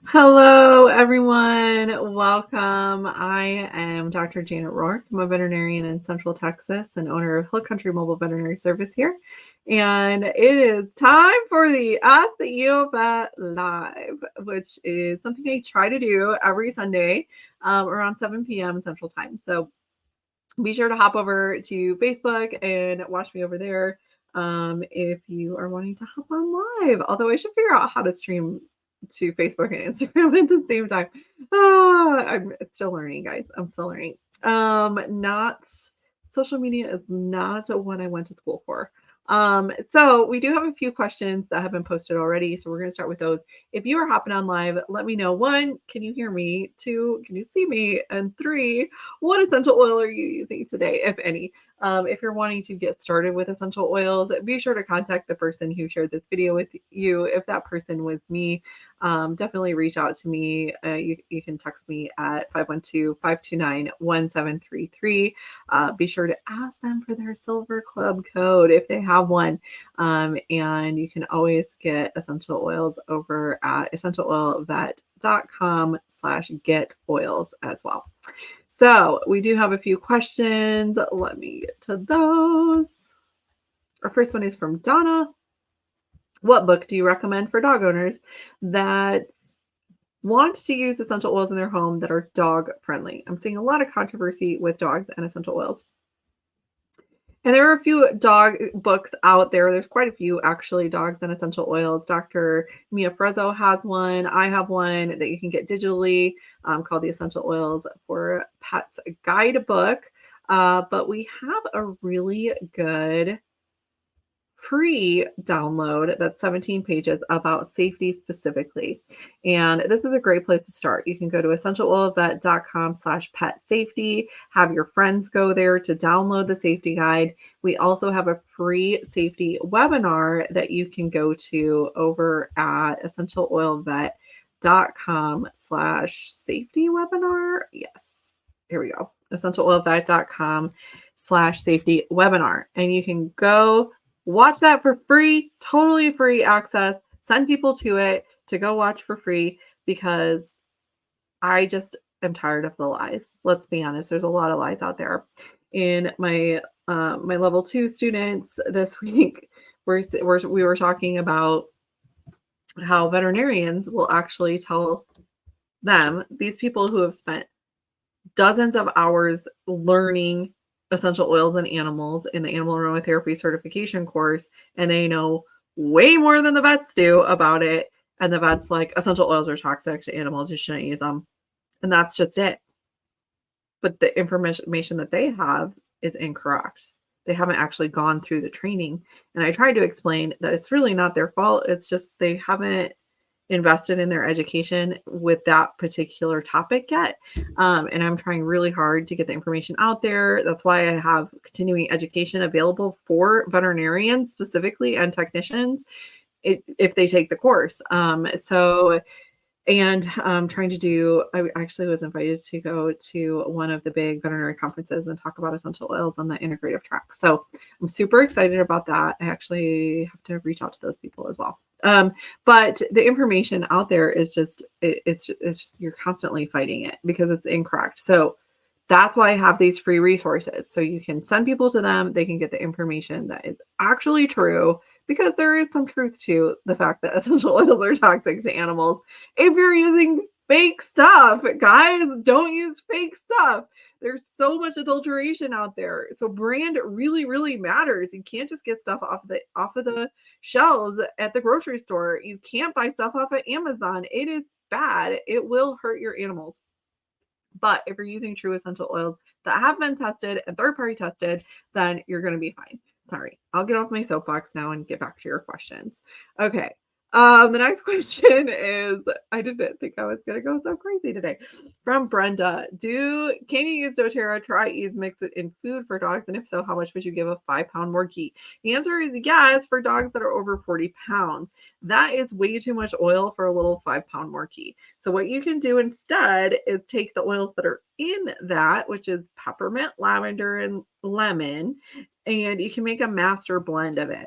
Hello, everyone. Welcome. I am Dr. Janet Roark. I'm a veterinarian in Central Texas and owner of Hill Country Mobile Veterinary Service here. And it is time for the Ask the EO Vet Live, which is something I try to do every Sunday around 7 p.m. Central Time. So be sure to hop over to Facebook and watch me over there if you are wanting to hop on live. Although I should figure out how to stream to Facebook and Instagram at the same time. I'm still learning, guys. I'm still learning. Not social media is not what I went to school for. So we do have a few questions that have been posted already. So we're going to start with those. If you are hopping on live, let me know. 1, can you hear me? 2, can you see me? And 3, what essential oil are you using today, if any? If you're wanting to get started with essential oils, be sure to contact the person who shared this video with you. If that person was me, definitely reach out to me. You can text me at 512-529-1733. Be sure to ask them for their Silver Club code if they have one. And you can always get essential oils over at essentialoilvet.com/get oils as well. So we do have a few questions. Let me get to those. Our first one is from Donna. What book do you recommend for dog owners that want to use essential oils in their home that are dog friendly? I'm seeing a lot of controversy with dogs and essential oils. And there are a few dog books out there. There's quite a few, actually, dogs and essential oils. Dr. Mia Frezzo has one. I have one that you can get digitally called the Essential Oils for Pets Guidebook. But we have a really good free download that's 17 pages about safety specifically. And this is a great place to start. You can go to essentialoilvet.com/pet safety, have your friends go there to download the safety guide. We also have a free safety webinar that you can go to over at essentialoilvet.com/safety webinar. Yes, here we go. essentialoilvet.com/safety webinar. And you can go watch that for free, totally free access. Send people to it to go watch for free because I just am tired of the lies. Let's be honest. There's a lot of lies out there. In my level 2 students this week, we were talking about how veterinarians will actually tell them, these people who have spent dozens of hours learning essential oils in animals in the animal aromatherapy certification course, and they know way more than the vets do about it. And the vet's like, essential oils are toxic to animals, you shouldn't use them. And that's just it. But the information that they have is incorrect. They haven't actually gone through the training. And I tried to explain that it's really not their fault. It's just they haven't invested in their education with that particular topic yet. And I'm trying really hard to get the information out there. That's why I have continuing education available for veterinarians specifically and technicians if they take the course. And trying to do, I actually was invited to go to one of the big veterinary conferences and talk about essential oils on the integrative track. So I'm super excited about that. I actually have to reach out to those people as well. But the information out there is just, it's just, you're constantly fighting it because it's incorrect. So that's why I have these free resources. So you can send people to them. They can get the information that is actually true, because there is some truth to the fact that essential oils are toxic to animals. If you're using fake stuff, guys, don't use fake stuff. There's so much adulteration out there. So brand really, really matters. You can't just get stuff off of the shelves at the grocery store. You can't buy stuff off of Amazon. It is bad. It will hurt your animals. But if you're using true essential oils that have been tested and third-party tested, then you're going to be fine. Sorry, I'll get off my soapbox now and get back to your questions. Okay. The next question is, I didn't think I was going to go so crazy today. From Brenda, can you use Doterra TriEase mixed in food for dogs? And if so, how much would you give a 5-pound morkie? The answer is yes, for dogs that are over 40 pounds. That is way too much oil for a little 5-pound morkie. So what you can do instead is take the oils that are in that, which is peppermint, lavender, and lemon, and you can make a master blend of it.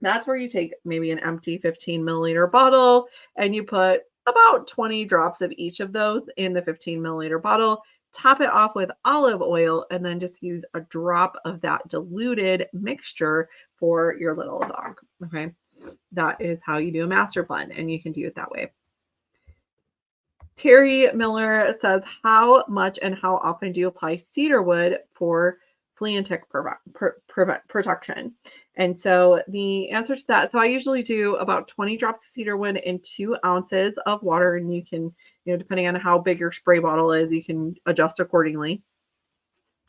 That's where you take maybe an empty 15 milliliter bottle and you put about 20 drops of each of those in the 15 milliliter bottle. Top it off with olive oil and then just use a drop of that diluted mixture for your little dog. Okay. That is how you do a master blend, and you can do it that way. Terry Miller says, how much and how often do you apply cedarwood for flea and tick protection? And so the answer to that, so I usually do about 20 drops of cedarwood in 2 ounces of water, and you can, depending on how big your spray bottle is, you can adjust accordingly.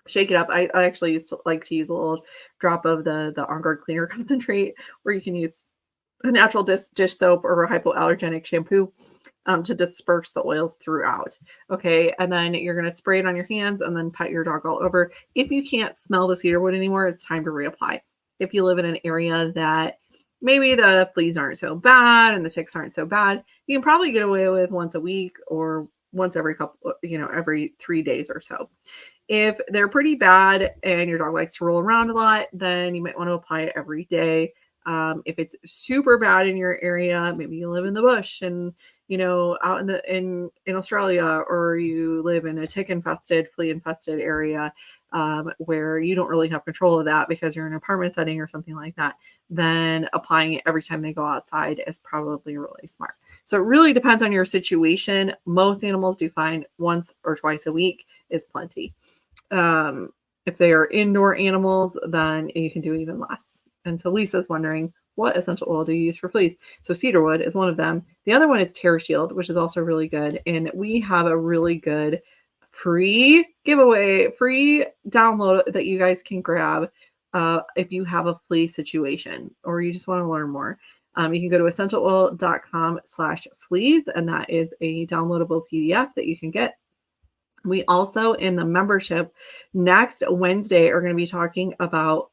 Shake it up. I actually used to like to use a little drop of the On Guard cleaner concentrate, or you can use a natural dish soap or a hypoallergenic shampoo to disperse the oils throughout. Okay. And then you're going to spray it on your hands and then pet your dog all over. If you can't smell the cedarwood anymore, it's time to reapply. If you live in an area that maybe the fleas aren't so bad and the ticks aren't so bad, you can probably get away with once a week or once every every 3 days or so. If they're pretty bad and your dog likes to roll around a lot, then you might want to apply it every day. If it's super bad in your area, maybe you live in the bush and out in Australia, or you live in a tick infested, flea infested area where you don't really have control of that because you're in an apartment setting or something like that, then applying it every time they go outside is probably really smart. So it really depends on your situation. Most animals do fine. Once or twice a week is plenty. If they are indoor animals, then you can do even less. And so Lisa's wondering, what essential oil do you use for fleas? So cedarwood is one of them. The other one is Terra Shield, which is also really good. And we have a really good free giveaway, free download that you guys can grab if you have a flea situation or you just want to learn more. You can go to essentialoil.com/fleas, and that is a downloadable PDF that you can get. We also, in the membership, next Wednesday are going to be talking about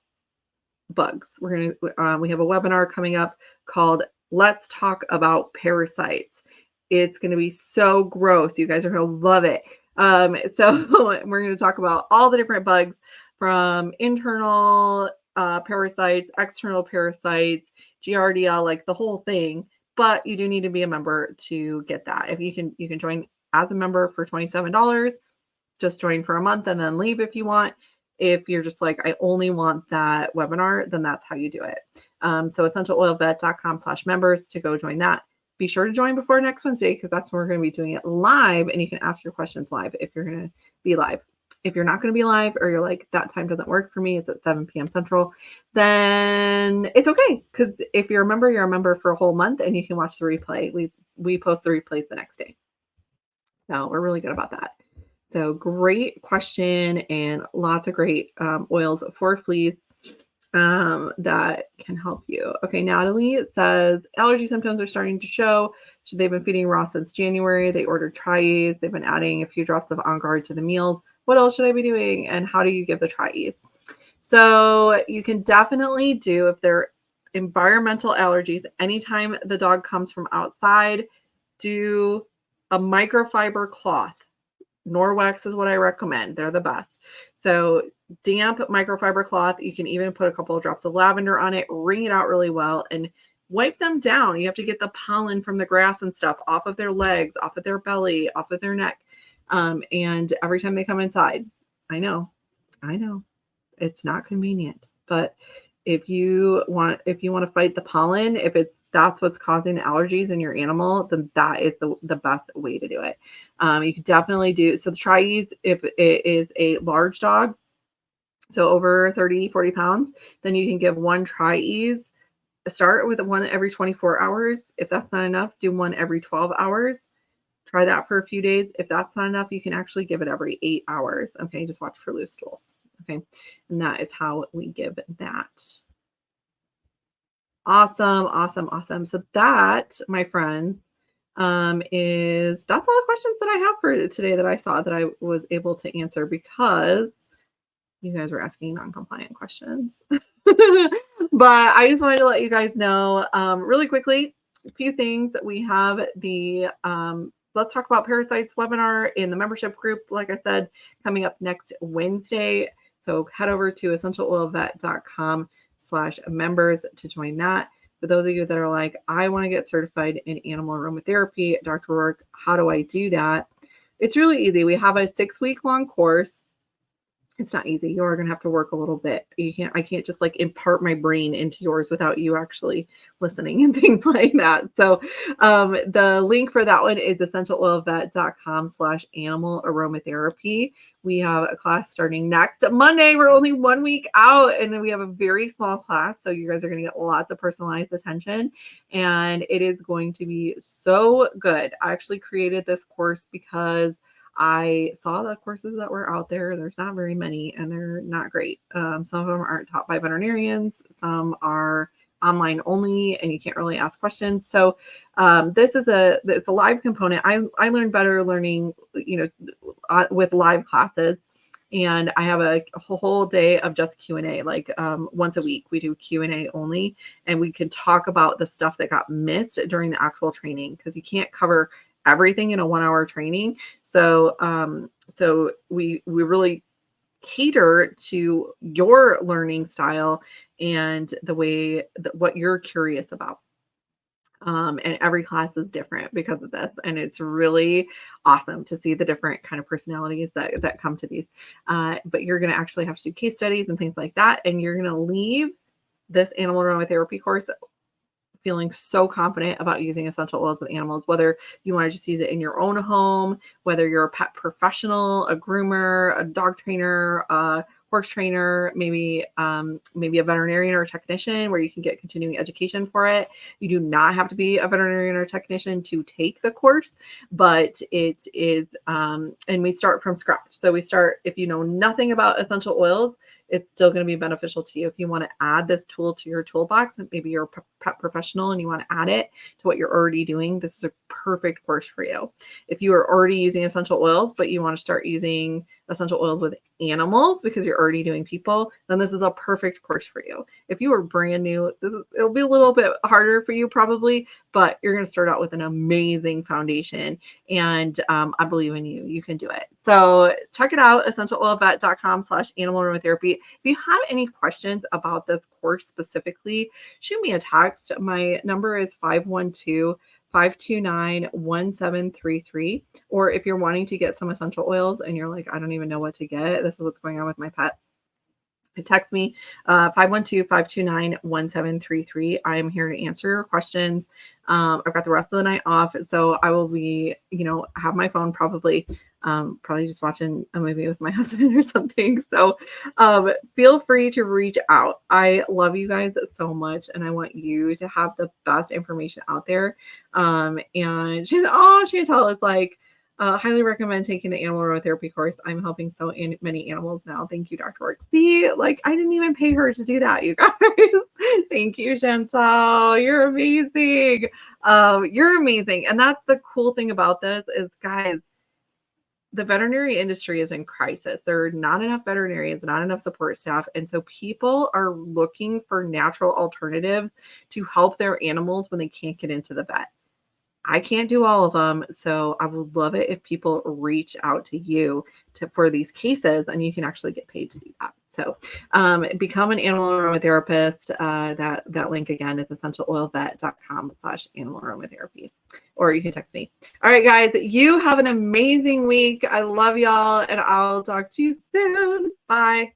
bugs. We have a webinar coming up called Let's Talk About Parasites. It's going to be so gross. You guys are going to love it. So we're going to talk about all the different bugs, from internal parasites, external parasites, Giardia, like the whole thing. But you do need to be a member to get that. If you can join as a member for $27. Just join for a month and then leave if you want. If you're just like, I only want that webinar, then that's how you do it. So essentialoilvet.com/members to go join that. Be sure to join before next Wednesday, because that's when we're going to be doing it live, and you can ask your questions live if you're going to be live. If you're not going to be live, or you're like, that time doesn't work for me, it's at 7 p.m. Central, then it's okay. Because if you're a member for a whole month, and you can watch the replay. We post the replays the next day. So we're really good about that. So great question, and lots of great oils for fleas that can help you. Okay, Natalie says, allergy symptoms are starting to show. They've been feeding raw since January. They ordered TriEase. They've been adding a few drops of On Guard to the meals. What else should I be doing? And how do you give the TriEase? So you can definitely do, if they're environmental allergies, anytime the dog comes from outside, do a microfiber cloth. Norwex is what I recommend. They're the best. So damp microfiber cloth. You can even put a couple of drops of lavender on it, wring it out really well, and wipe them down. You have to get the pollen from the grass and stuff off of their legs, off of their belly, off of their neck. And every time they come inside, I know it's not convenient, but if you want to fight the pollen, that's what's causing the allergies in your animal, then that is the best way to do it. You could definitely do, so the TriEase, if it is a large dog, so over 30, 40 pounds, then you can give one TriEase. Start with one every 24 hours. If that's not enough, do one every 12 hours. Try that for a few days. If that's not enough, you can actually give it every 8 hours. Okay, just watch for loose stools. Okay, and that is how we give that. Awesome. So that, my friends, that's all the questions that I have for today that I saw that I was able to answer, because you guys were asking non-compliant questions. But I just wanted to let you guys know really quickly a few things. That we have the Let's Talk About Parasites webinar in the membership group, like I said, coming up next Wednesday. So head over to essentialoilvet.com/members to join that. for those of you that are like, I want to get certified in animal aromatherapy, Dr. Roark, how do I do that? It's really easy. We have a 6-week long course. It's not easy. You're going to have to work a little bit. I can't just like impart my brain into yours without you actually listening and things like that. So the link for that one is essentialoilvet.com/animal aromatherapy. We have a class starting next Monday. We're only 1 week out and we have a very small class. So you guys are going to get lots of personalized attention and it is going to be so good. I actually created this course because I saw the courses that were out there. There's not very many and they're not great. Some of them aren't taught by veterinarians. Some are online only and you can't really ask questions. So this is it's a live component. I learned better learning, with live classes. And I have a whole day of just Q&A, like once a week we do Q&A only, and we can talk about the stuff that got missed during the actual training because you can't cover everything in a 1-hour training. So we really cater to your learning style and the way that what you're curious about. And every class is different because of this. And it's really awesome to see the different kind of personalities that come to these. But you're going to actually have to do case studies and things like that. And you're going to leave this animal aromatherapy course feeling so confident about using essential oils with animals, whether you want to just use it in your own home, whether you're a pet professional, a groomer, a dog trainer, a horse trainer, maybe a veterinarian or a technician where you can get continuing education for it. You do not have to be a veterinarian or technician to take the course, but it is, and we start from scratch. So we start, if you know nothing about essential oils, it's still going to be beneficial to you. If you want to add this tool to your toolbox, and maybe you're a pet professional and you want to add it to what you're already doing, this is a perfect course for you. If you are already using essential oils, but you want to start using essential oils with animals because you're already doing people, then this is a perfect course for you. If you are brand new, it'll be a little bit harder for you probably, but you're going to start out with an amazing foundation. And I believe in you. You can do it. So check it out, essentialoilvet.com/animal aromatherapy. If you have any questions about this course specifically, shoot me a text. My number is 512-529-1733. Or if you're wanting to get some essential oils and you're like, I don't even know what to get, this is what's going on with my pet, text me 512-529-1733. I'm here to answer your questions. I've got the rest of the night off, so I will be, have my phone probably just watching a movie with my husband or something. So feel free to reach out. I love you guys so much, and I want you to have the best information out there. And Chantel is like, highly recommend taking the animal aromatherapy course. I'm helping so many animals now. Thank you, Dr. Roark. See, like I didn't even pay her to do that, you guys. Thank you, Chantal. You're amazing. You're amazing. And that's the cool thing about this is, guys, the veterinary industry is in crisis. There are not enough veterinarians, not enough support staff. And so people are looking for natural alternatives to help their animals when they can't get into the vet. I can't do all of them, so I would love it if people reach out to you for these cases, and you can actually get paid to do that. So become an animal aromatherapist. That link again is essentialoilvet.com/animal aromatherapy, or you can text me. All right, guys, you have an amazing week. I love y'all, and I'll talk to you soon. Bye.